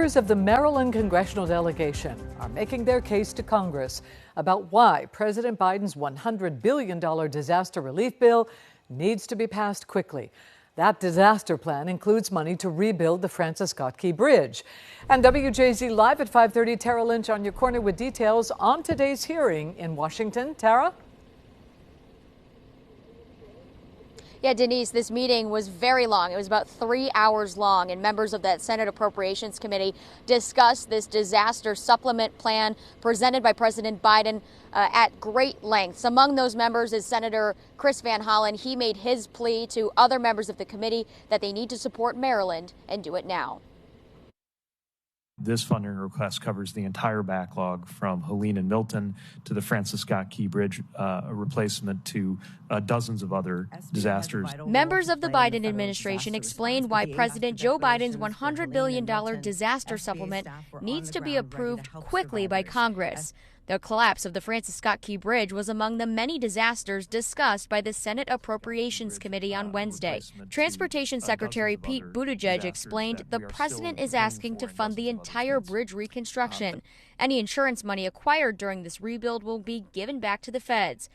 Members of the Maryland congressional delegation are making their case to Congress about why President Biden's $100 billion disaster relief bill needs to be passed quickly. That disaster plan includes money to rebuild the Francis Scott Key Bridge. And WJZ Live at 5:30, Tara Lynch on your corner with details on today's hearing in Washington. Tara? Yeah, Denise, this meeting was very long. It was about 3 hours long, and members of that Senate Appropriations Committee discussed this disaster supplement plan presented by President Biden at great lengths. Among those members is Senator Chris Van Hollen. He made his plea to other members of the committee that they need to support Maryland and do it now. This funding request covers the entire backlog from Helene and Milton to the Francis Scott Key Bridge replacement to dozens of other disasters. Members of the Biden administration explained why President Joe Biden's $100 billion disaster supplement needs to be approved quickly by Congress. The collapse of the Francis Scott Key Bridge was among the many disasters discussed by the Senate Appropriations Committee on Wednesday. Transportation Secretary Pete Buttigieg explained the president is asking to fund the entire bridge reconstruction. Any insurance money acquired during this rebuild will be given back to the feds.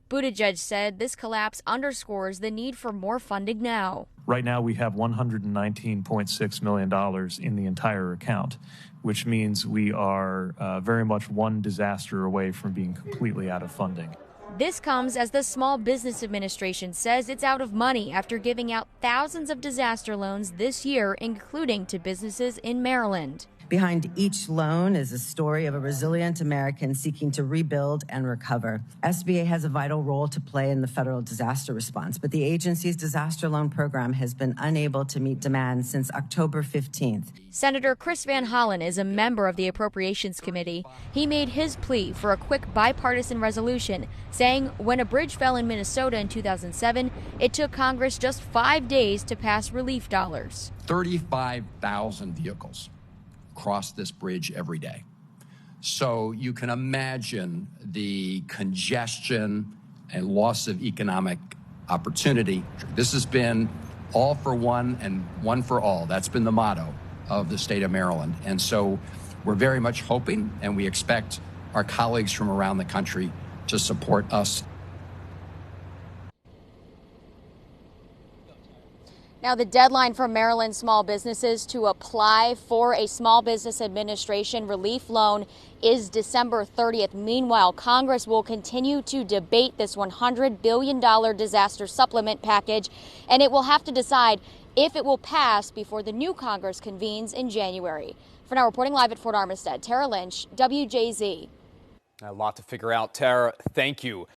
Buttigieg said this collapse underscores the need for more funding now. Right now, we have $119.6 million in the entire account, which means we are very much one disaster away from being completely out of funding. This comes as the Small Business Administration says it's out of money after giving out thousands of disaster loans this year, including to businesses in Maryland. Behind each loan is a story of a resilient American seeking to rebuild and recover. SBA has a vital role to play in the federal disaster response, but the agency's disaster loan program has been unable to meet demand since October 15th. Senator Chris Van Hollen is a member of the Appropriations Committee. He made his plea for a quick bipartisan resolution, saying when a bridge fell in Minnesota in 2007, it took Congress just 5 days to pass relief dollars. 35,000 vehicles cross this bridge every day. So you can imagine the congestion and loss of economic opportunity. This has been all for one and one for all. That's been the motto of the state of Maryland. And so we're very much hoping, and we expect our colleagues from around the country to support us. Now, the deadline for Maryland small businesses to apply for a Small Business Administration relief loan is December 30th. Meanwhile, Congress will continue to debate this $100 billion disaster supplement package, and it will have to decide if it will pass before the new Congress convenes in January. For now, reporting live at Fort Armistead, Tara Lynch, WJZ. A lot to figure out, Tara. Thank you.